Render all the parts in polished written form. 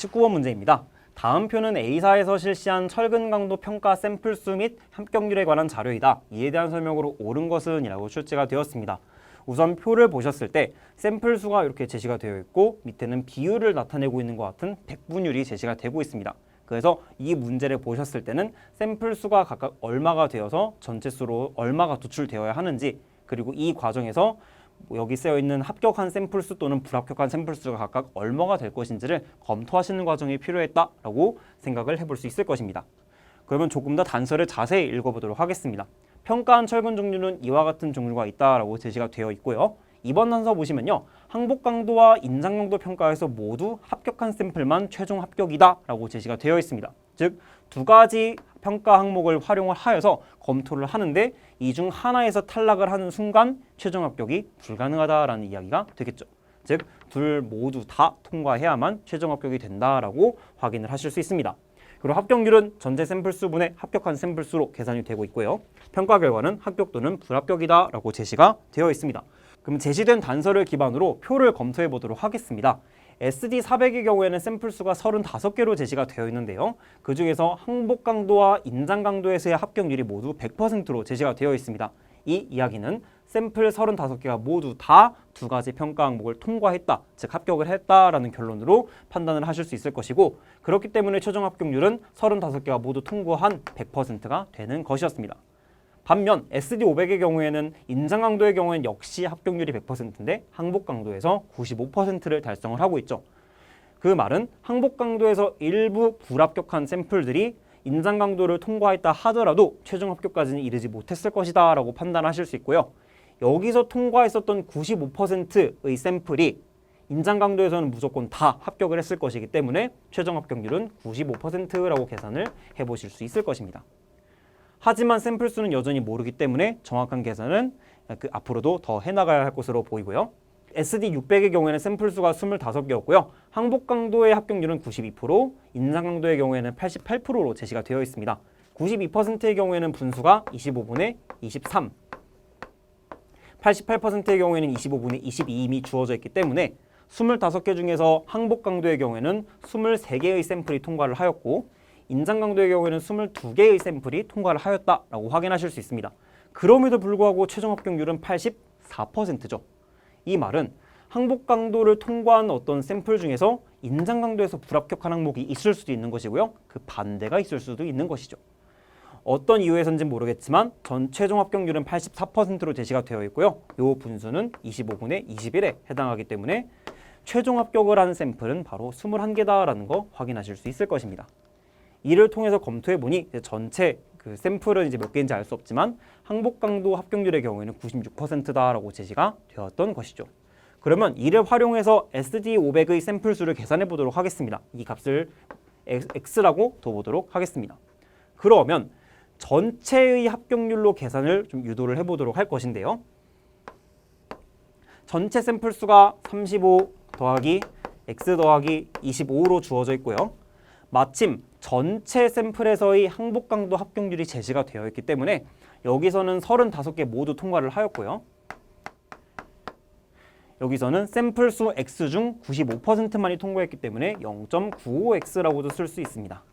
19번 문제입니다. 다음 표는 A사에서 실시한 철근 강도 평가 샘플수 및 합격률에 관한 자료이다. 이에 대한 설명으로 옳은 것은 이라고 출제가 되었습니다. 우선 표를 보셨을 때 샘플 수가 이렇게 제시가 되어 있고 밑에는 비율을 나타내고 있는 것 같은 백분율이 제시가 되고 있습니다. 그래서 이 문제를 보셨을 때는 샘플 수가 각각 얼마가 되어서 전체 수로 얼마가 도출되어야 하는지, 그리고 이 과정에서 여기 쓰여 있는 합격한 샘플 수 또는 불합격한 샘플 수가 각각 얼마가 될 것인지를 검토하시는 과정이 필요했다라고 생각을 해볼 수 있을 것입니다. 그러면 조금 더 단서를 자세히 읽어보도록 하겠습니다. 평가한 철근 종류는 이와 같은 종류가 있다라고 제시가 되어 있고요. 이번 단서 보시면요, 항복 강도와 인장 강도 평가에서 모두 합격한 샘플만 최종 합격이다라고 제시가 되어 있습니다. 즉, 두 가지 평가 항목을 활용을 하여서 검토를 하는데 이 중 하나에서 탈락을 하는 순간 최종 합격이 불가능하다라는 이야기가 되겠죠. 즉, 둘 모두 다 통과해야만 최종 합격이 된다라고 확인을 하실 수 있습니다. 그리고 합격률은 전체 샘플 수분의 합격한 샘플 수로 계산이 되고 있고요. 평가 결과는 합격 또는 불합격이다라고 제시가 되어 있습니다. 그럼 제시된 단서를 기반으로 표를 검토해 보도록 하겠습니다. SD400의 경우에는 샘플 수가 35개로 제시가 되어 있는데요. 그 중에서 항복 강도와 인장 강도에서의 합격률이 모두 100%로 제시가 되어 있습니다. 이 이야기는 샘플 35개가 모두 다 두 가지 평가 항목을 통과했다, 즉 합격을 했다라는 결론으로 판단을 하실 수 있을 것이고, 그렇기 때문에 최종 합격률은 35개가 모두 통과한 100%가 되는 것이었습니다. 반면 SD500의 경우에는 인장 강도의 경우에는 역시 합격률이 100%인데 항복 강도에서 95%를 달성을 하고 있죠. 그 말은 항복 강도에서 일부 불합격한 샘플들이 인장 강도를 통과했다 하더라도 최종 합격까지는 이르지 못했을 것이다 라고 판단하실 수 있고요. 여기서 통과했었던 95%의 샘플이 인장 강도에서는 무조건 다 합격을 했을 것이기 때문에 최종 합격률은 95%라고 계산을 해보실 수 있을 것입니다. 하지만 샘플 수는 여전히 모르기 때문에 정확한 계산은 앞으로도 더 해나가야 할 것으로 보이고요. SD600의 경우에는 샘플 수가 25개였고요. 항복 강도의 합격률은 92%, 인장 강도의 경우에는 88%로 제시가 되어 있습니다. 92%의 경우에는 분수가 25분의 23, 88%의 경우에는 25분의 22임이 주어져 있기 때문에 25개 중에서 항복 강도의 경우에는 23개의 샘플이 통과를 하였고, 인장 강도의 경우에는 22개의 샘플이 통과를 하였다라고 확인하실 수 있습니다. 그럼에도 불구하고 최종 합격률은 84%죠. 이 말은 항복 강도를 통과한 어떤 샘플 중에서 인장 강도에서 불합격한 항목이 있을 수도 있는 것이고요. 그 반대가 있을 수도 있는 것이죠. 어떤 이유에서인지 모르겠지만 전 최종 합격률은 84%로 제시가 되어 있고요. 이 분수는 25분의 21에 해당하기 때문에 최종 합격을 한 샘플은 바로 21개다라는 거 확인하실 수 있을 것입니다. 이를 통해서 검토해 보니 전체 그 샘플은 이제 몇 개인지 알 수 없지만 항복 강도 합격률의 경우에는 96%다라고 제시가 되었던 것이죠. 그러면 이를 활용해서 SD500의 샘플 수를 계산해 보도록 하겠습니다. 이 값을 X라고 둬보도록 하겠습니다. 그러면 전체의 합격률로 계산을 좀 유도를 해보도록 할 것인데요. 전체 샘플 수가 35 더하기 X 더하기 25로 주어져 있고요. 마침 전체 샘플에서의 항복 강도 합격률이 제시가 되어 있기 때문에 여기서는 35개 모두 통과를 하였고요. 여기서는 샘플 수 X 중 95%만이 통과했기 때문에 0.95X라고도 쓸 수 있습니다.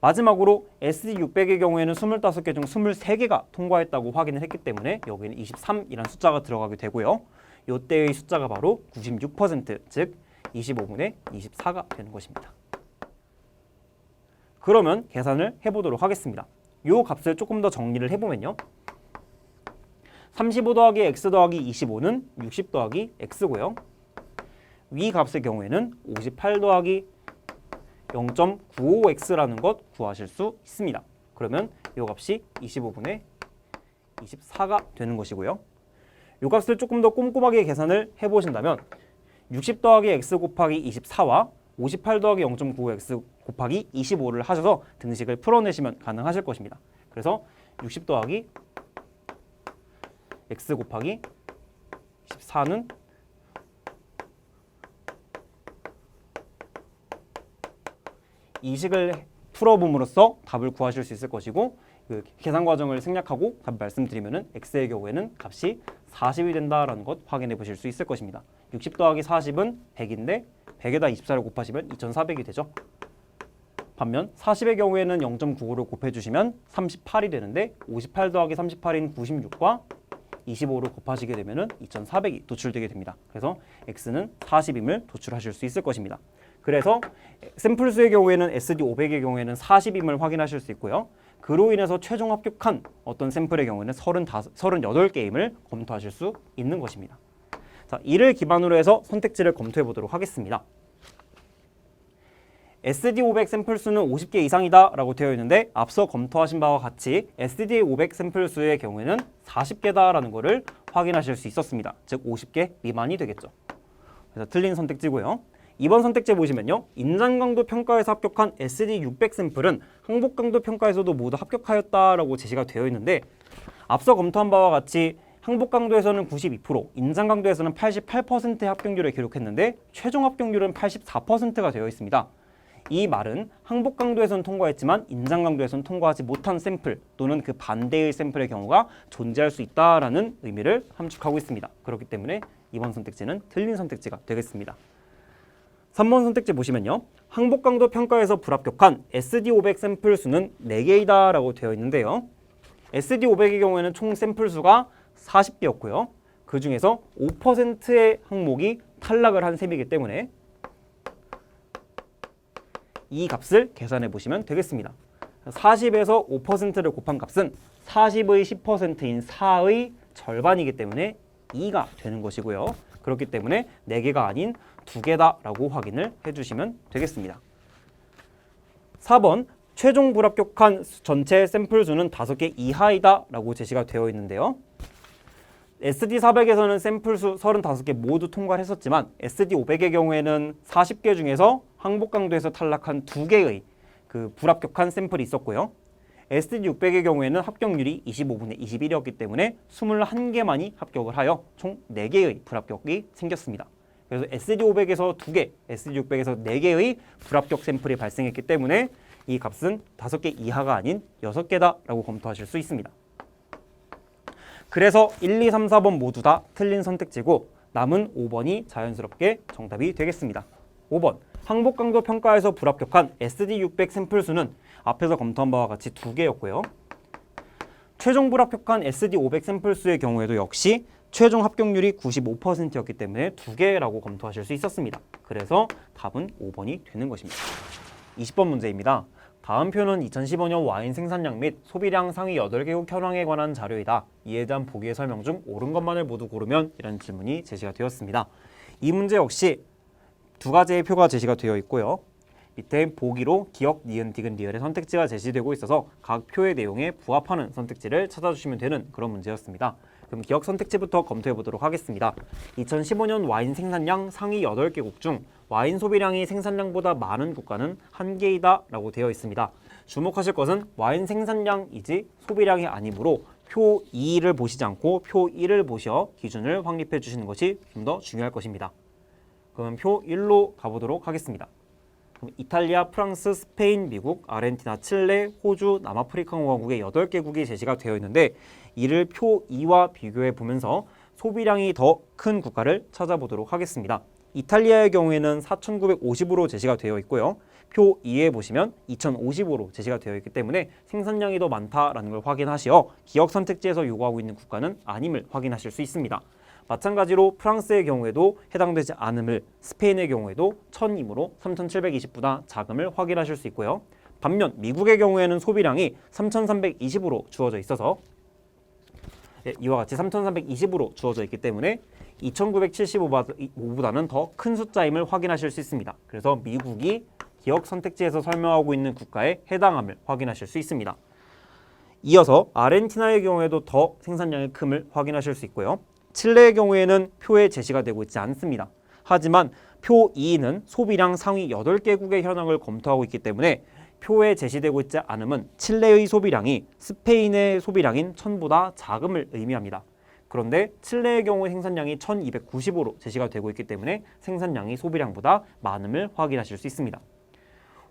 마지막으로 SD600의 경우에는 25개 중 23개가 통과했다고 확인을 했기 때문에 여기는 23이라는 숫자가 들어가게 되고요. 이때의 숫자가 바로 96%, 즉 25분의 24가 되는 것입니다. 그러면 계산을 해보도록 하겠습니다. 이 값을 조금 더 정리를 해보면요. 35 더하기 X 더하기 25는 60 더하기 X고요. 위 값의 경우에는 58 더하기 0.95X라는 것 구하실 수 있습니다. 그러면 이 값이 25분의 24가 되는 것이고요. 이 값을 조금 더 꼼꼼하게 계산을 해보신다면 60 더하기 X 곱하기 24와 58 더하기 0.95X 곱하기 25를 하셔서 등식을 풀어내시면 가능하실 것입니다. 그래서 60 더하기 X 곱하기 24는 이 식을 풀어봄으로써 답을 구하실 수 있을 것이고, 그 계산 과정을 생략하고 답 말씀드리면은 X의 경우에는 값이 40이 된다라는 것 확인해 보실 수 있을 것입니다. 60 더하기 40은 100인데 100에다 24를 곱하시면 2400이 되죠. 반면 40의 경우에는 0.95를 곱해주시면 38이 되는데 58 더하기 38인 96과 25를 곱하시게 되면 2400이 도출되게 됩니다. 그래서 X는 40임을 도출하실 수 있을 것입니다. 그래서 샘플 수의 경우에는 SD500의 경우에는 40임을 확인하실 수 있고요. 그로 인해서 최종 합격한 어떤 샘플의 경우에는 38게임을 검토하실 수 있는 것입니다. 자, 이를 기반으로 해서 선택지를 검토해 보도록 하겠습니다. SD500 샘플 수는 50개 이상이다 라고 되어 있는데 앞서 검토하신 바와 같이 SD500 샘플 수의 경우에는 40개다 라는 것을 확인하실 수 있었습니다. 즉 50개 미만이 되겠죠. 그래서 틀린 선택지고요. 이번 선택지에 보시면요. 인장강도 평가에서 합격한 SD600 샘플은 항복강도 평가에서도 모두 합격하였다라고 제시가 되어 있는데 앞서 검토한 바와 같이 항복강도에서는 92%, 인장강도에서는 88%의 합격률을 기록했는데 최종 합격률은 84%가 되어 있습니다. 이 말은 항복강도에서는 통과했지만 인장강도에서는 통과하지 못한 샘플 또는 그 반대의 샘플의 경우가 존재할 수 있다라는 의미를 함축하고 있습니다. 그렇기 때문에 이번 선택지는 틀린 선택지가 되겠습니다. 3번 선택지 보시면요. 항복강도 평가에서 불합격한 SD500 샘플 수는 4개이다 라고 되어 있는데요. SD500의 경우에는 총 샘플 수가 40개였고요. 그 중에서 5%의 항목이 탈락을 한 셈이기 때문에 이 값을 계산해 보시면 되겠습니다. 40에서 5%를 곱한 값은 40의 10%인 4의 절반이기 때문에 2가 되는 것이고요. 그렇기 때문에 4개가 아닌 2개다라고 확인을 해주시면 되겠습니다. 4번 최종 불합격한 전체 샘플 수는 5개 이하이다 라고 제시가 되어 있는데요. SD400에서는 샘플 수 35개 모두 통과를 했었지만 SD500의 경우에는 40개 중에서 항복강도에서 탈락한 2개의 그 불합격한 샘플이 있었고요. SD600의 경우에는 합격률이 25분의 21이었기 때문에 21개만이 합격을 하여 총 4개의 불합격이 생겼습니다. 그래서 SD500에서 2개, SD600에서 4개의 불합격 샘플이 발생했기 때문에 이 값은 5개 이하가 아닌 6개다라고 검토하실 수 있습니다. 그래서 1, 2, 3, 4번 모두 다 틀린 선택지고 남은 5번이 자연스럽게 정답이 되겠습니다. 5번 항복강도 평가에서 불합격한 SD600 샘플 수는 앞에서 검토한 바와 같이 2개였고요. 최종 불합격한 SD500 샘플 수의 경우에도 역시 최종 합격률이 95%였기 때문에 2개라고 검토하실 수 있었습니다. 그래서 답은 5번이 되는 것입니다. 20번 문제입니다. 다음 표는 2015년 와인 생산량 및 소비량 상위 8개국 현황에 관한 자료이다. 이에 대한 보기의 설명 중 옳은 것만을 모두 고르면 이라는 질문이 제시가 되었습니다. 이 문제 역시 2가지의 표가 제시가 되어 있고요. 밑에 보기로 기억, 니은, 디귿, 리을의 선택지가 제시되고 있어서 각 표의 내용에 부합하는 선택지를 찾아주시면 되는 그런 문제였습니다. 그럼 기억 선택지부터 검토해 보도록 하겠습니다. 2015년 와인 생산량 상위 8개국 중 와인 소비량이 생산량보다 많은 국가는 1개이다 라고 되어 있습니다. 주목하실 것은 와인 생산량이지 소비량이 아니므로 표 2를 보시지 않고 표 1을 보셔 기준을 확립해 주시는 것이 좀 더 중요할 것입니다. 그럼 표 1로 가보도록 하겠습니다. 그럼 이탈리아, 프랑스, 스페인, 미국, 아르헨티나, 칠레, 호주, 남아프리카 공화국의 8개국이 제시가 되어 있는데 이를 표 2와 비교해 보면서 소비량이 더 큰 국가를 찾아보도록 하겠습니다. 이탈리아의 경우에는 4,950으로 제시가 되어 있고요. 표 2에 보시면 2,050으로 제시가 되어 있기 때문에 생산량이 더 많다라는 걸 확인하시어 기억 선택지에서 요구하고 있는 국가는 아님을 확인하실 수 있습니다. 마찬가지로 프랑스의 경우에도 해당되지 않음을, 스페인의 경우에도 1,000이므로 3,720보다 작음을 확인하실 수 있고요. 반면 미국의 경우에는 소비량이 3,320으로 주어져 있어서 이와 같이 3,320으로 주어져 있기 때문에 2,975보다는 더 큰 숫자임을 확인하실 수 있습니다. 그래서 미국이 기억 선택지에서 설명하고 있는 국가에 해당함을 확인하실 수 있습니다. 이어서 아르헨티나의 경우에도 더 생산량의 큼을 확인하실 수 있고요. 칠레의 경우에는 표에 제시가 되고 있지 않습니다. 하지만 표 2는 소비량 상위 8개국의 현황을 검토하고 있기 때문에 표에 제시되고 있지 않음은 칠레의 소비량이 스페인의 소비량인 1,000보다 작음을 의미합니다. 그런데 칠레의 경우 생산량이 1,290으로 제시가 되고 있기 때문에 생산량이 소비량보다 많음을 확인하실 수 있습니다.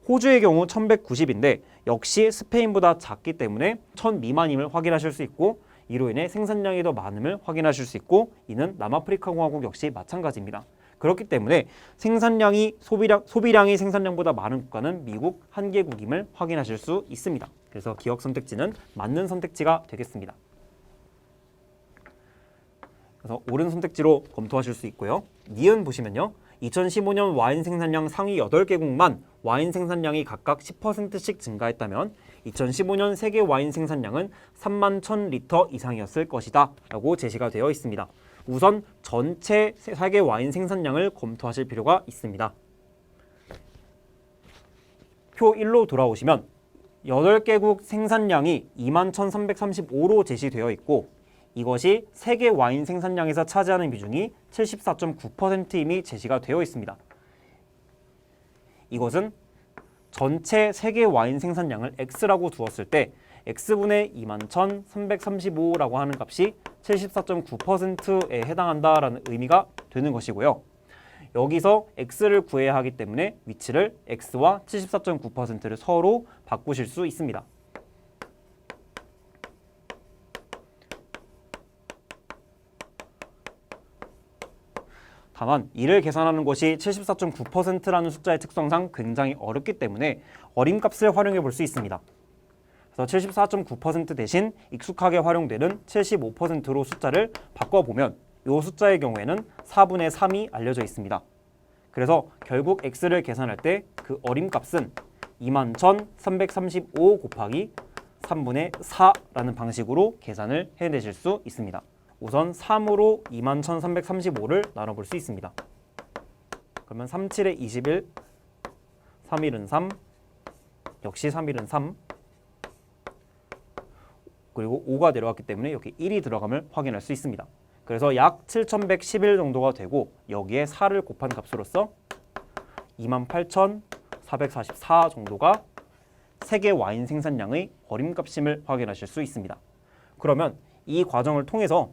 호주의 경우 1,190인데 역시 스페인보다 작기 때문에 1,000 미만임을 확인하실 수 있고 이로 인해 생산량이 더 많음을 확인하실 수 있고 이는 남아프리카 공화국 역시 마찬가지입니다. 그렇기 때문에 생산량이 소비량이 생산량보다 많은 국가는 미국 한 개국임을 확인하실 수 있습니다. 그래서 기억 선택지는 맞는 선택지가 되겠습니다. 그래서 옳은 선택지로 검토하실 수 있고요. 니은 보시면요. 2015년 와인 생산량 상위 8개국만 와인 생산량이 각각 10%씩 증가했다면 2015년 세계 와인 생산량은 3만 1,000리터 이상이었을 것이다 라고 제시가 되어 있습니다. 우선 전체 세계 와인 생산량을 검토하실 필요가 있습니다. 표 1로 돌아오시면 8개국 생산량이 21,335로 제시되어 있고 이것이 세계 와인 생산량에서 차지하는 비중이 74.9%임이 제시가 되어 있습니다. 이것은 전체 세계 와인 생산량을 X라고 두었을 때 X분의 21,335라고 하는 값이 74.9%에 해당한다라는 의미가 되는 것이고요. 여기서 X를 구해야 하기 때문에 위치를 X와 74.9%를 서로 바꾸실 수 있습니다. 다만 이를 계산하는 것이 74.9%라는 숫자의 특성상 굉장히 어렵기 때문에 어림값을 활용해 볼 수 있습니다. 그래서 74.9% 대신 익숙하게 활용되는 75%로 숫자를 바꿔보면 이 숫자의 경우에는 4분의 3이 알려져 있습니다. 그래서 결국 x를 계산할 때 그 어림값은 21,335 곱하기 3분의 4라는 방식으로 계산을 해내실 수 있습니다. 우선 3으로 21,335를 나눠볼 수 있습니다. 그러면 37에 21, 3일은 3, 역시 3일은 3, 그리고 5가 내려왔기 때문에 여기 1이 들어감을 확인할 수 있습니다. 그래서 약 7,111 정도가 되고 여기에 4를 곱한 값으로서 28,444 정도가 세계 와인 생산량의 어림값임을 확인하실 수 있습니다. 그러면 이 과정을 통해서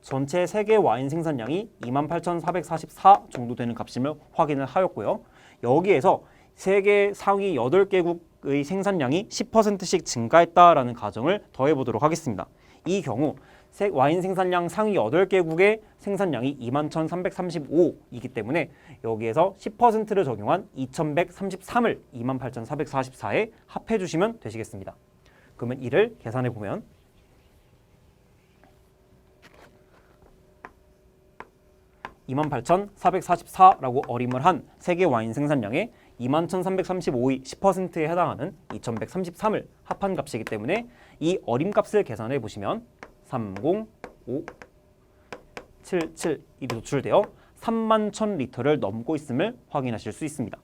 전체 세계 와인 생산량이 28,444 정도 되는 값임을 확인을 하였고요. 여기에서 세계 상위 8개국의 생산량이 10%씩 증가했다라는 가정을 더해보도록 하겠습니다. 이 경우 와인 생산량 상위 8개국의 생산량이 21,335이기 때문에 여기에서 10%를 적용한 2,133을 28,444에 합해 주시면 되시겠습니다. 그러면 이를 계산해 보면 28,444라고 어림을 한 세계 와인 생산량의 21,335의 10%에 해당하는 2,133을 합한 값이기 때문에 이 어림값을 계산해 보시면 30577이 노출되어 31,000리터를 넘고 있음을 확인하실 수 있습니다.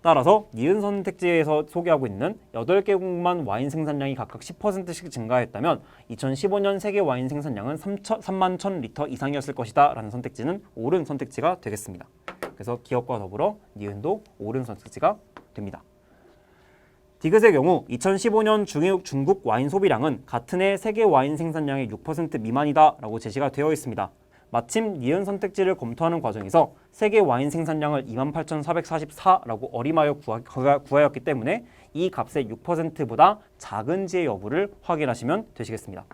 따라서 니은 선택지에서 소개하고 있는 8개국만 와인 생산량이 각각 10%씩 증가했다면 2015년 세계 와인 생산량은 3만 1,000리터 이상이었을 것이다 라는 선택지는 옳은 선택지가 되겠습니다. 그래서 기억과 더불어 니은도 옳은 선택지가 됩니다. 디귿의 경우 2015년 중국 와인 소비량은 같은 해 세계 와인 생산량의 6% 미만이다 라고 제시가 되어 있습니다. 마침 니은 선택지를 검토하는 과정에서 세계 와인 생산량을 28,444라고 어림하여 구하였기 때문에 이 값의 6%보다 작은지의 여부를 확인하시면 되시겠습니다.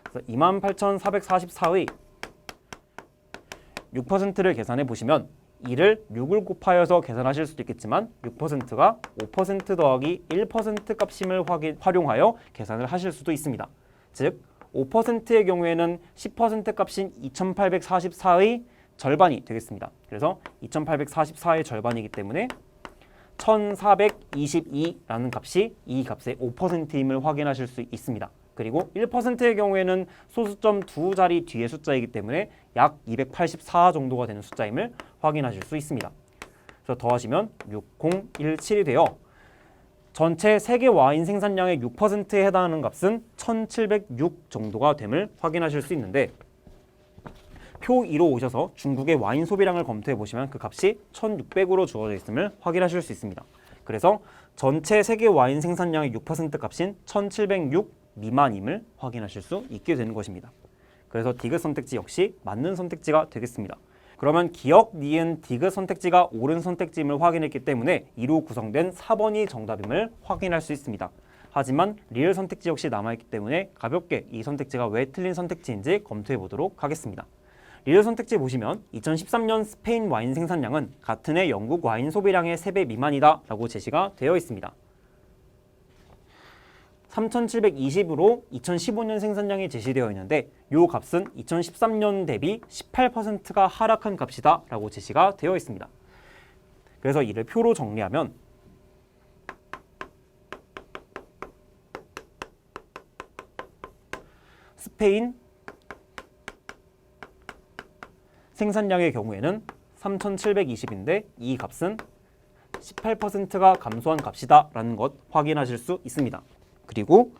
그래서 28,444의 6%를 계산해 보시면 이를 6을 곱하여서 계산하실 수도 있겠지만 6%가 5% 더하기 1% 값임을 활용하여 계산을 하실 수도 있습니다. 즉 5%의 경우에는 10% 값인 2,844의 절반이 되겠습니다. 그래서 2,844의 절반이기 때문에 1,422라는 값이 이 값의 5%임을 확인하실 수 있습니다. 그리고 1%의 경우에는 소수점 두 자리 뒤의 숫자이기 때문에 약 284 정도가 되는 숫자임을 확인하실 수 있습니다. 그래서 더하시면 6017이 되어 전체 세계 와인 생산량의 6%에 해당하는 값은 1,706 정도가 됨을 확인하실 수 있는데 표 2로 오셔서 중국의 와인 소비량을 검토해 보시면 그 값이 1,600으로 주어져 있음을 확인하실 수 있습니다. 그래서 전체 세계 와인 생산량의 6% 값인 1,706 미만임을 확인하실 수 있게 되는 것입니다. 그래서 디귿 선택지 역시 맞는 선택지가 되겠습니다. 그러면 기억, 니은, 디귿 선택지가 옳은 선택지임을 확인했기 때문에 이로 구성된 4번이 정답임을 확인할 수 있습니다. 하지만 리을 선택지 역시 남아있기 때문에 가볍게 이 선택지가 왜 틀린 선택지인지 검토해 보도록 하겠습니다. 리을 선택지 보시면 2013년 스페인 와인 생산량은 같은 해 영국 와인 소비량의 3배 미만이다 라고 제시가 되어 있습니다. 3,720으로 2015년 생산량이 제시되어 있는데 이 값은 2013년 대비 18%가 하락한 값이다 라고 제시가 되어 있습니다. 그래서 이를 표로 정리하면 스페인 생산량의 경우에는 3,720인데 이 값은 18%가 감소한 값이다 라는 것 확인하실 수 있습니다. 그리고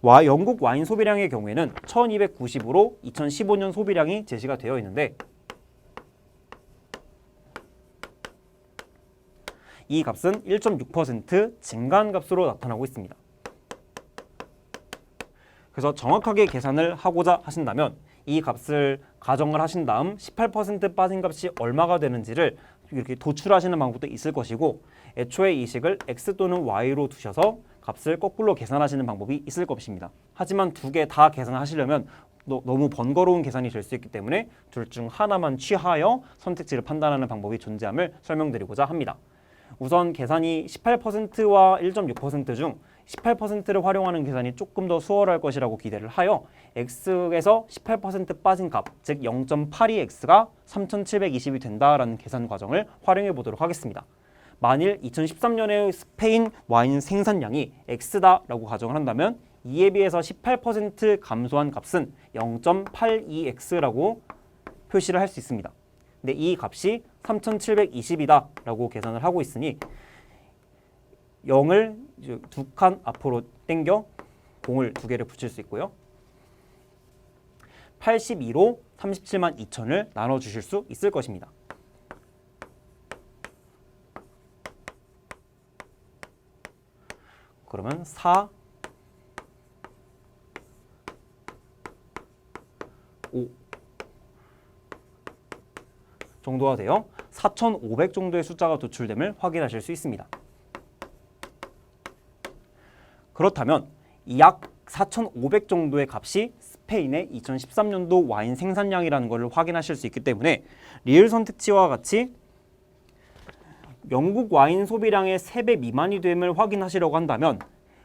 영국 와인 소비량의 경우에는 1290으로 2015년 소비량이 제시가 되어 있는데 이 값은 1.6% 증가한 값으로 나타나고 있습니다. 그래서 정확하게 계산을 하고자 하신다면 이 값을 가정을 하신 다음 18% 빠진 값이 얼마가 되는지를 이렇게 도출하시는 방법도 있을 것이고 애초에 이 식을 x 또는 y로 두셔서 값을 거꾸로 계산하시는 방법이 있을 것입니다. 하지만 두 개 다 계산하시려면 너무 번거로운 계산이 될 수 있기 때문에 둘 중 하나만 취하여 선택지를 판단하는 방법이 존재함을 설명드리고자 합니다. 우선 계산이 18%와 1.6% 중 18%를 활용하는 계산이 조금 더 수월할 것이라고 기대를 하여 x에서 18% 빠진 값, 즉 0.82x가 3,720이 된다라는 계산 과정을 활용해 보도록 하겠습니다. 만일 2013년에 스페인 와인 생산량이 x다라고 가정을 한다면 이에 비해서 18% 감소한 값은 0.82x라고 표시를 할 수 있습니다. 근데 이 값이 3,720이다 라고 계산을 하고 있으니 0을 두 칸 앞으로 당겨 공을 두 개를 붙일 수 있고요. 82로 37만 2천을 나눠주실 수 있을 것입니다. 그러면 4, 5 정도가 되어 4,500 정도의 숫자가 도출됨을 확인하실 수 있습니다. 그렇다면 약 4,500 정도의 값이 스페인의 2013년도 와인 생산량이라는 것을 확인하실 수 있기 때문에 리을 선택지와 같이 영국 와인 소비량의 3배 미만이 됨을 확인하시려고 한다면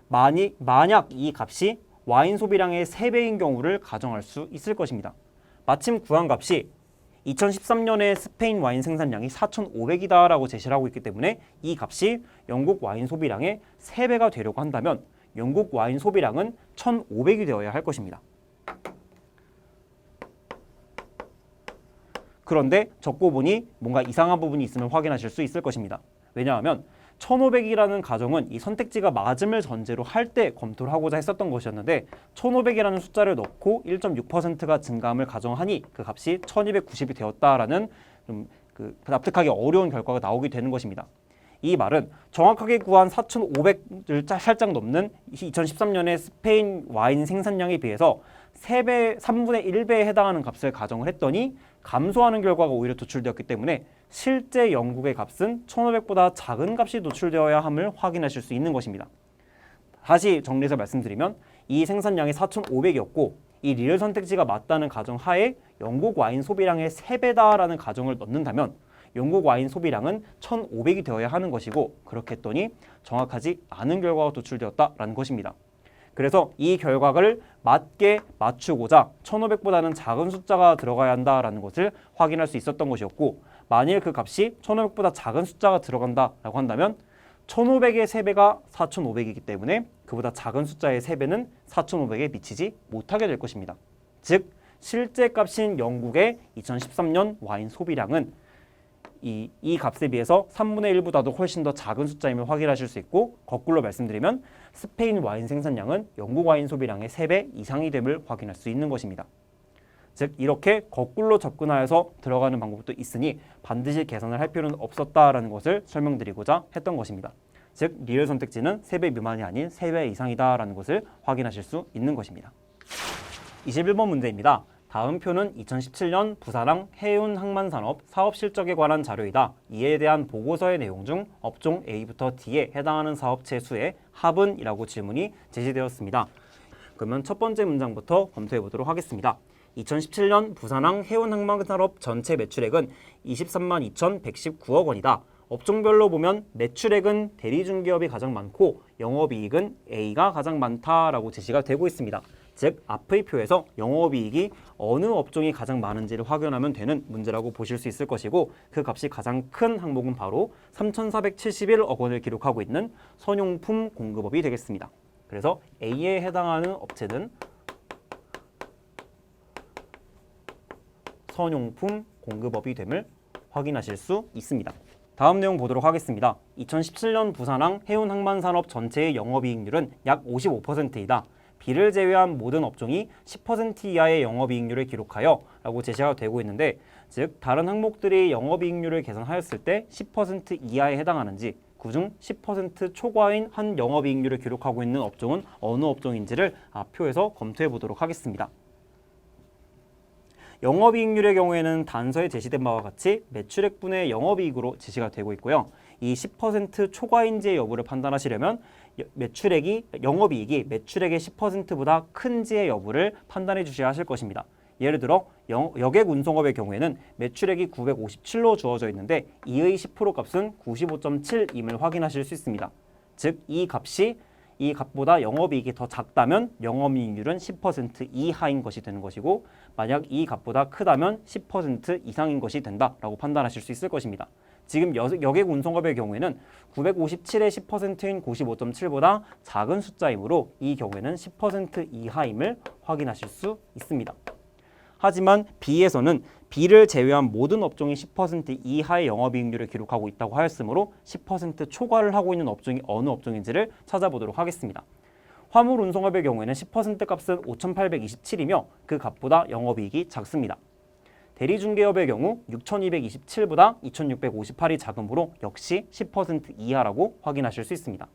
만약 이 값이 와인 소비량의 3배인 경우를 가정할 수 있을 것입니다. 마침 구한 값이 2013년에 스페인 와인 생산량이 4,500이다 라고 제시를 하고 있기 때문에 이 값이 영국 와인 소비량의 3배가 되려고 한다면 영국 와인 소비량은 1,500이 되어야 할 것입니다. 그런데 적고 보니 뭔가 이상한 부분이 있음을 확인하실 수 있을 것입니다. 왜냐하면 1,500이라는 가정은 이 선택지가 맞음을 전제로 할 때 검토를 하고자 했었던 것이었는데 1,500이라는 숫자를 넣고 1.6%가 증가함을 가정하니 그 값이 1,290이 되었다라는 좀 납득하기 어려운 결과가 나오게 되는 것입니다. 이 말은 정확하게 구한 4,500을 살짝 넘는 2013년의 스페인 와인 생산량에 비해서 3분의 1배에 해당하는 값을 가정을 했더니 감소하는 결과가 오히려 도출되었기 때문에 실제 영국의 값은 1,500보다 작은 값이 도출되어야 함을 확인하실 수 있는 것입니다. 다시 정리해서 말씀드리면 이 생산량이 4,500이었고 이 리을 선택지가 맞다는 가정하에 영국 와인 소비량의 3배다라는 가정을 넣는다면 영국 와인 소비량은 1,500이 되어야 하는 것이고 그렇게 했더니 정확하지 않은 결과가 도출되었다라는 것입니다. 그래서 이 결과를 맞게 맞추고자 1,500보다는 작은 숫자가 들어가야 한다라는 것을 확인할 수 있었던 것이었고 만일 그 값이 1,500보다 작은 숫자가 들어간다라고 한다면 1,500의 3배가 4,500이기 때문에 그보다 작은 숫자의 3배는 4,500에 미치지 못하게 될 것입니다. 즉 실제 값인 영국의 2013년 와인 소비량은 이 값에 비해서 3분의 1보다도 훨씬 더 작은 숫자임을 확인하실 수 있고 거꾸로 말씀드리면 스페인 와인 생산량은 영국 와인 소비량의 3배 이상이 됨을 확인할 수 있는 것입니다. 즉 이렇게 거꾸로 접근하여서 들어가는 방법도 있으니 반드시 계산을 할 필요는 없었다라는 것을 설명드리고자 했던 것입니다. 즉 리을 선택지는 3배 미만이 아닌 3배 이상이다라는 것을 확인하실 수 있는 것입니다. 21번 문제입니다. 다음 표는 2017년 부사랑 해운항만산업 사업실적에 관한 자료이다. 이에 대한 보고서의 내용 중 업종 A부터 D에 해당하는 사업체 수의 합은? 이라고 질문이 제시되었습니다. 그러면 첫 번째 문장부터 검토해 보도록 하겠습니다. 2017년 부산항 해운항만산업 전체 매출액은 23만 2,119억 원이다. 업종별로 보면 매출액은 대리중개업이 가장 많고 영업이익은 A가 가장 많다라고 제시가 되고 있습니다. 즉 앞의 표에서 영업이익이 어느 업종이 가장 많은지를 확인하면 되는 문제라고 보실 수 있을 것이고 그 값이 가장 큰 항목은 바로 3,471억 원을 기록하고 있는 선용품 공급업이 되겠습니다. 그래서 A에 해당하는 업체는 선용품 공급업이 됨을 확인하실 수 있습니다. 다음 내용 보도록 하겠습니다. 2017년 부산항 해운항만산업 전체의 영업이익률은 약 55%이다. B를 제외한 모든 업종이 10% 이하의 영업이익률을 기록하여 라고 제시가 되고 있는데 즉 다른 항목들이 영업이익률을 계산하였을 때 10% 이하에 해당하는지 그중 10% 초과인 한 영업이익률을 기록하고 있는 업종은 어느 업종인지를 앞표에서 검토해 보도록 하겠습니다. 영업이익률의 경우에는 단서에 제시된 바와 같이 매출액분의 영업이익으로 제시가 되고 있고요. 이 10% 초과인지의 여부를 판단하시려면 영업이익이 매출액의 10%보다 큰지의 여부를 판단해 주셔야 하실 것입니다. 예를 들어 여객운송업의 경우에는 매출액이 957로 주어져 있는데 이의 10% 값은 95.7임을 확인하실 수 있습니다. 즉 이 값보다 영업이익이 더 작다면 영업이익률은 10% 이하인 것이 되는 것이고 만약 이 값보다 크다면 10% 이상인 것이 된다라고 판단하실 수 있을 것입니다. 지금 여객운송업의 경우에는 957의 10%인 95.7보다 작은 숫자이므로 이 경우에는 10% 이하임을 확인하실 수 있습니다. 하지만 B에서는 B를 제외한 모든 업종이 10% 이하의 영업이익률을 기록하고 있다고 하였으므로 10% 초과를 하고 있는 업종이 어느 업종인지를 찾아보도록 하겠습니다. 화물운송업의 경우에는 10% 값은 5,827이며 그 값보다 영업이익이 작습니다. 대리중개업의 경우 6,227보다 2,658이 작으므로 역시 10% 이하라고 확인하실 수 있습니다.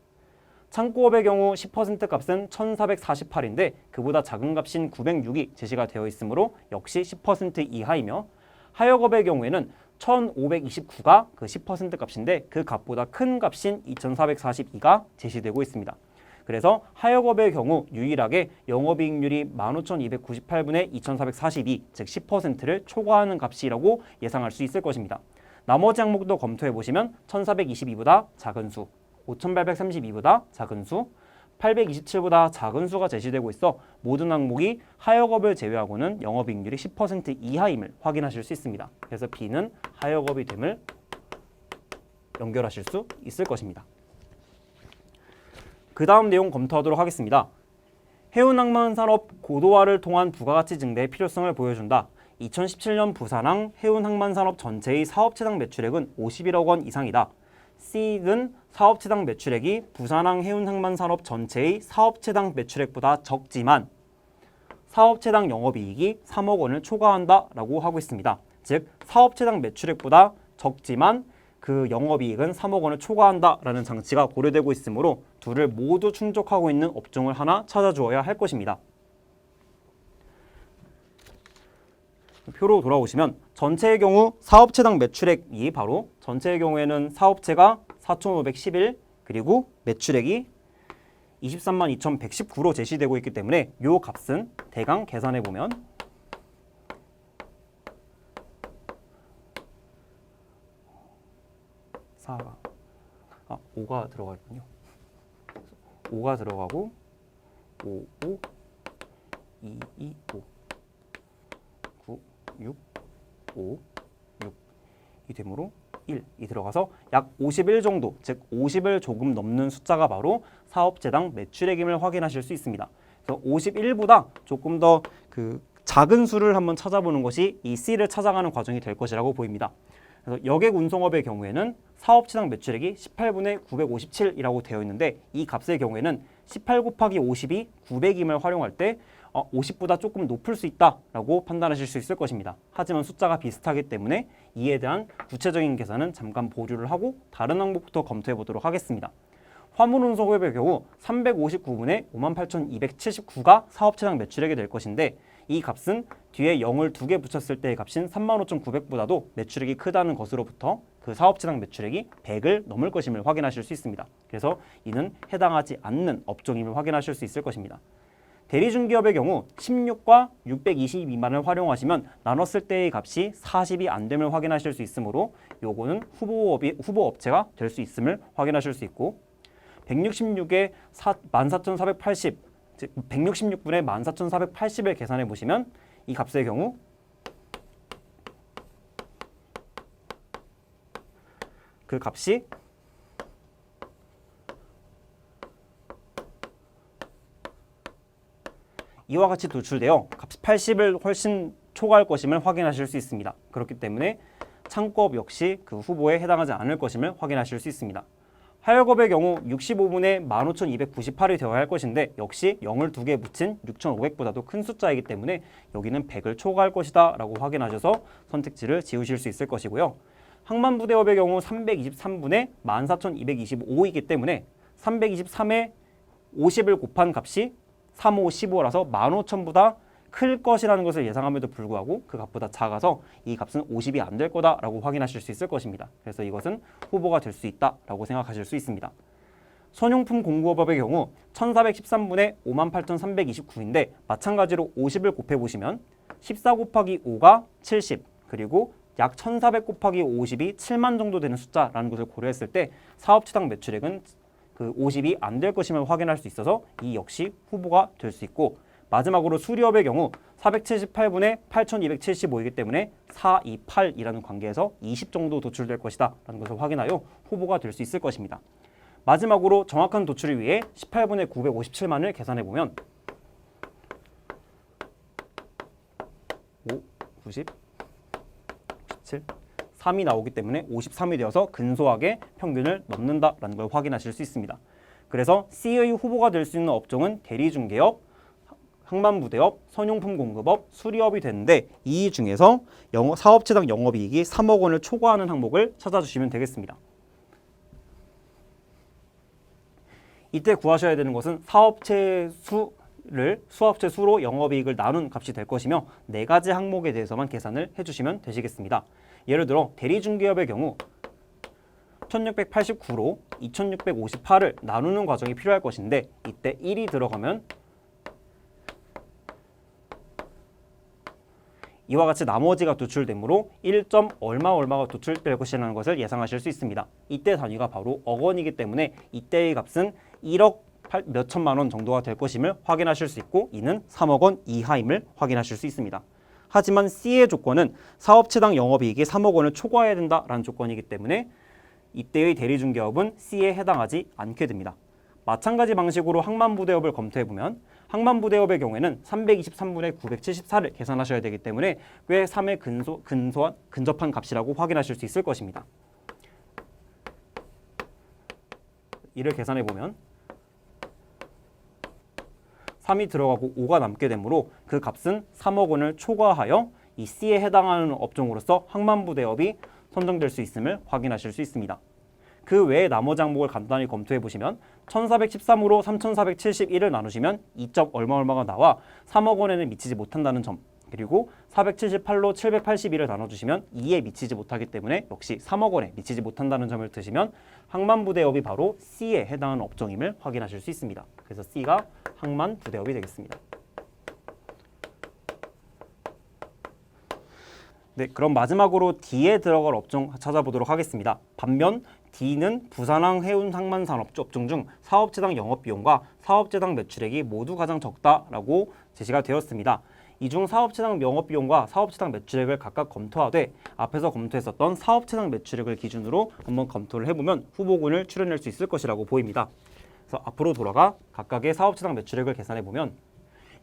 창고업의 경우 10% 값은 1,448인데 그보다 작은 값인 906이 제시가 되어 있으므로 역시 10% 이하이며 하역업의 경우에는 1,529가 그 10% 값인데 그 값보다 큰 값인 2,442가 제시되고 있습니다. 그래서 하역업의 경우 유일하게 영업이익률이 15,298분의 2,442, 즉 10%를 초과하는 값이라고 예상할 수 있을 것입니다. 나머지 항목도 검토해 보시면 1,422보다 작은 수, 5,832보다 작은 수, 827보다 작은 수가 제시되고 있어 모든 항목이 하역업을 제외하고는 영업이익률이 10% 이하임을 확인하실 수 있습니다. 그래서 B는 하역업이 됨을 연결하실 수 있을 것입니다. 그 다음 내용 검토하도록 하겠습니다. 해운항만산업 고도화를 통한 부가가치 증대의 필요성을 보여준다. 2017년 부산항 해운항만산업 전체의 사업체당 매출액은 51억 원 이상이다. C는 사업체당 매출액이 부산항 해운항만산업 전체의 사업체당 매출액보다 적지만 사업체당 영업이익이 3억 원을 초과한다라고 하고 있습니다. 즉 사업체당 매출액보다 적지만 그 영업이익은 3억 원을 초과한다라는 장치가 고려되고 있으므로 둘을 모두 충족하고 있는 업종을 하나 찾아주어야 할 것입니다. 표로 돌아오시면 전체의 경우 사업체당 매출액이 바로 전체의 경우에는 사업체가 4,511 그리고 매출액이 23만 2,119로 제시되고 있기 때문에 이 값은 대강 계산해 보면 5가 들어가군요. 5가 들어가고 5, 5, 2, 2, 5, 9, 6, 5, 6이 되므로 1이 들어가서 약 51 정도, 즉 50을 조금 넘는 숫자가 바로 사업체당 매출액임을 확인하실 수 있습니다. 그래서 51보다 조금 더 작은 수를 한번 찾아보는 것이 이 C를 찾아가는 과정이 될 것이라고 보입니다. 그래서 여객운송업의 경우에는 사업체당 매출액이 18분의 957이라고 되어 있는데 이 값의 경우에는 18 곱하기 50이 900임을 활용할 때 50보다 조금 높을 수 있다라고 판단하실 수 있을 것입니다. 하지만 숫자가 비슷하기 때문에 이에 대한 구체적인 계산은 잠깐 보류를 하고 다른 항목부터 검토해 보도록 하겠습니다. 화물운송업의 경우 359분의 58,279가 사업체당 매출액이 될 것인데 이 값은 뒤에 0을 2개 붙였을 때의 값인 35,900보다도 매출액이 크다는 것으로부터 그 사업체당 매출액이 100을 넘을 것임을 확인하실 수 있습니다. 그래서 이는 해당하지 않는 업종임을 확인하실 수 있을 것입니다. 대리중개업의 경우 16과 622만을 활용하시면 나눴을 때의 값이 40이 안 됨을 확인하실 수 있으므로 요거는 후보 업체가 될 수 있음을 확인하실 수 있고 166에 14,480, 즉 166분의 14,480을 계산해 보시면 이 값의 경우 그 값이 이와 같이 도출되어 값이 80을 훨씬 초과할 것임을 확인하실 수 있습니다. 그렇기 때문에 창고업 역시 그 후보에 해당하지 않을 것임을 확인하실 수 있습니다. 하역업의 경우 65분의 15,298이 되어야 할 것인데 역시 0을 2개 붙인 6,500보다도 큰 숫자이기 때문에 여기는 100을 초과할 것이다 라고 확인하셔서 선택지를 지우실 수 있을 것이고요. 항만부대업의 경우 323분의 14,225이기 때문에 323에 50을 곱한 값이 3515라서 15,000보다 클 것이라는 것을 예상함에도 불구하고 그 값보다 작아서 이 값은 50이 안 될 거다라고 확인하실 수 있을 것입니다. 그래서 이것은 후보가 될 수 있다라고 생각하실 수 있습니다. 선용품 공구업의 경우 1413분의 58,329인데 마찬가지로 50을 곱해보시면 14 곱하기 5가 70 그리고 약 1400 곱하기 50이 7만 정도 되는 숫자라는 것을 고려했을 때 사업체당 매출액은 그 50이 안 될 것임을 확인할 수 있어서 이 역시 후보가 될 수 있고 마지막으로 수리업의 경우 478분의 8275이기 때문에 428이라는 관계에서 20 정도 도출될 것이다 라는 것을 확인하여 후보가 될 수 있을 것입니다. 마지막으로 정확한 도출을 위해 18분의 957만을 계산해 보면 5, 90, 17, 3이 나오기 때문에 53이 되어서 근소하게 평균을 넘는다라는 걸 확인하실 수 있습니다. 그래서 C의 후보가 될 수 있는 업종은 대리중개업, 항만부대업, 선용품 공급업, 수리업이 되는데 이 중에서 사업체당 영업이익이 3억 원을 초과하는 항목을 찾아주시면 되겠습니다. 이때 구하셔야 되는 것은 사업체 수로 영업이익을 나눈 값이 될 것이며 4가지 항목에 대해서만 계산을 해주시면 되시겠습니다. 예를 들어 대리중개업의 경우 1689로 2658을 나누는 과정이 필요할 것인데 이때 1이 들어가면 이와 같이 나머지가 도출되므로 1. 얼마가 도출될 것이라는 것을 예상하실 수 있습니다. 이때 단위가 바로 억 원이기 때문에 이때의 값은 1억 몇천만 원 정도가 될 것임을 확인하실 수 있고 이는 3억 원 이하임을 확인하실 수 있습니다. 하지만 C의 조건은 사업체당 영업이익이 3억 원을 초과해야 된다라는 조건이기 때문에 이때의 대리중개업은 C에 해당하지 않게 됩니다. 마찬가지 방식으로 항만부대업을 검토해보면 항만부대업의 경우에는 323분의 974를 계산하셔야 되기 때문에 꽤 3에 근접한 값이라고 확인하실 수 있을 것입니다. 이를 계산해보면 3이 들어가고 5가 남게 되므로 그 값은 3억 원을 초과하여 이 C에 해당하는 업종으로서 항만부대업이 선정될 수 있음을 확인하실 수 있습니다. 그 외에 나머지 항목을 간단히 검토해 보시면 1413으로 3471을 나누시면 2. 얼마가 나와 3억 원에는 미치지 못한다는 점 그리고 478로 781을 나눠주시면 2에 미치지 못하기 때문에 역시 3억 원에 미치지 못한다는 점을 드시면 항만부대업이 바로 C에 해당하는 업종임을 확인하실 수 있습니다. 그래서 C가 항만부대업이 되겠습니다. 네, 그럼 마지막으로 D에 들어갈 업종 찾아보도록 하겠습니다. 반면 D는 부산항 해운 항만산업 업종 중 사업체당 영업비용과 사업체당 매출액이 모두 가장 적다라고 제시가 되었습니다. 이 중 사업체당 영업비용과 사업체당 매출액을 각각 검토하되 앞에서 검토했었던 사업체당 매출액을 기준으로 한번 검토를 해보면 후보군을 추려낼 수 있을 것이라고 보입니다. 그래서 앞으로 돌아가 각각의 사업체당 매출액을 계산해보면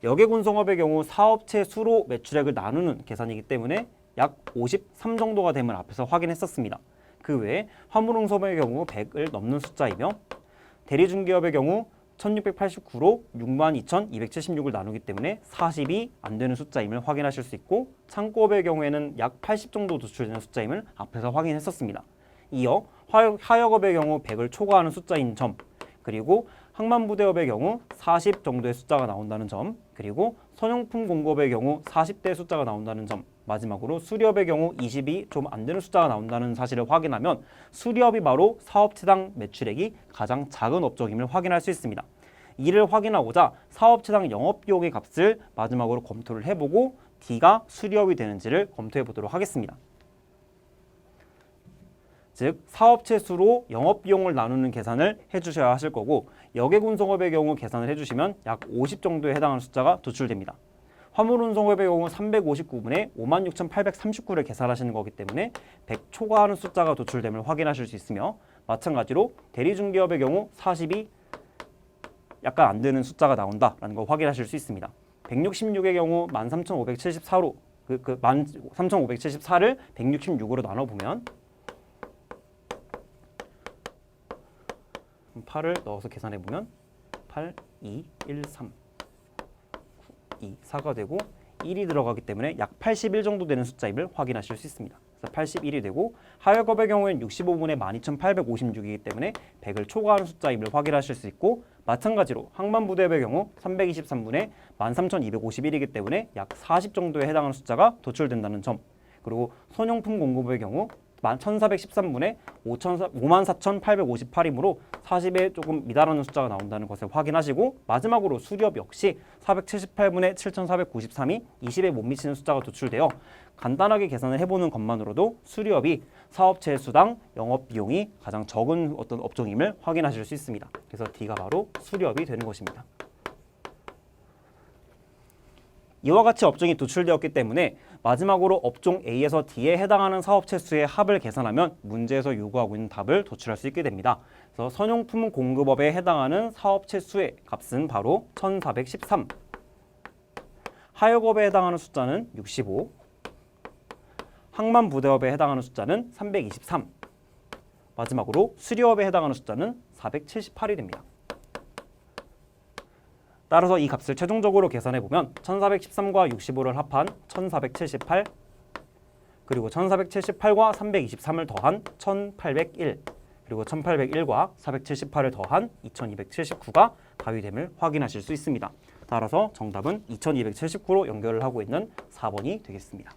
여객운송업의 경우 사업체 수로 매출액을 나누는 계산이기 때문에 약 53 정도가 됨을 앞에서 확인했었습니다. 그 외에 화물운송업의 경우 100을 넘는 숫자이며 대리중개업의 경우 1689로 62,276을 나누기 때문에 40이 안 되는 숫자임을 확인하실 수 있고 창고업의 경우에는 약 80 정도 도출되는 숫자임을 앞에서 확인했었습니다. 이어 하역업의 경우 100을 초과하는 숫자인 점 그리고 항만부대업의 경우 40 정도의 숫자가 나온다는 점 그리고 선용품 공급의 경우 40대 숫자가 나온다는 점, 마지막으로 수리업의 경우 20이 좀 안 되는 숫자가 나온다는 사실을 확인하면 수리업이 바로 사업체당 매출액이 가장 작은 업종임을 확인할 수 있습니다. 이를 확인하고자 사업체당 영업비용의 값을 마지막으로 검토를 해보고 D가 수리업이 되는지를 검토해 보도록 하겠습니다. 즉 사업체 수로 영업비용을 나누는 계산을 해주셔야 하실 거고 여객운송업의 경우 계산을 해주시면 약 50 정도에 해당하는 숫자가 도출됩니다. 화물운송업의 경우 359분에 56,839를 계산하시는 거기 때문에 100 초과하는 숫자가 도출됨을 확인하실 수 있으며 마찬가지로 대리중개업의 경우 40이 약간 안 되는 숫자가 나온다라는 걸 확인하실 수 있습니다. 166의 경우 13,574로 13,574를 166으로 나눠보면 8을 넣어서 계산해보면 8, 2, 1, 3, 9, 2, 4가 되고 1이 들어가기 때문에 약 81 정도 되는 숫자임을 확인하실 수 있습니다. 그래서 81이 되고 하역업의 경우에는 65분의 12,856이기 때문에 100을 초과하는 숫자임을 확인하실 수 있고 마찬가지로 항만부대업의 경우 323분의 13,251이기 때문에 약 40 정도에 해당하는 숫자가 도출된다는 점, 그리고 선용품 공급의 경우 1,413분에 54,858이므로 40에 조금 미달하는 숫자가 나온다는 것을 확인하시고 마지막으로 수리업 역시 478분에 7,493이 20에 못 미치는 숫자가 도출되어 간단하게 계산을 해보는 것만으로도 수리업이 사업체 수당 영업비용이 가장 적은 어떤 업종임을 확인하실 수 있습니다. 그래서 D가 바로 수리업이 되는 것입니다. 이와 같이 업종이 도출되었기 때문에 마지막으로 업종 A에서 D에 해당하는 사업체 수의 합을 계산하면 문제에서 요구하고 있는 답을 도출할 수 있게 됩니다. 그래서 선용품 공급업에 해당하는 사업체 수의 값은 바로 1,413, 하역업에 해당하는 숫자는 65, 항만부대업에 해당하는 숫자는 323, 마지막으로 수리업에 해당하는 숫자는 478이 됩니다. 따라서 이 값을 최종적으로 계산해보면 1413과 65를 합한 1478, 그리고 1478과 323을 더한 1801, 그리고 1801과 478을 더한 2279가 답이 됨을 확인하실 수 있습니다. 따라서 정답은 2279로 연결을 하고 있는 4번이 되겠습니다.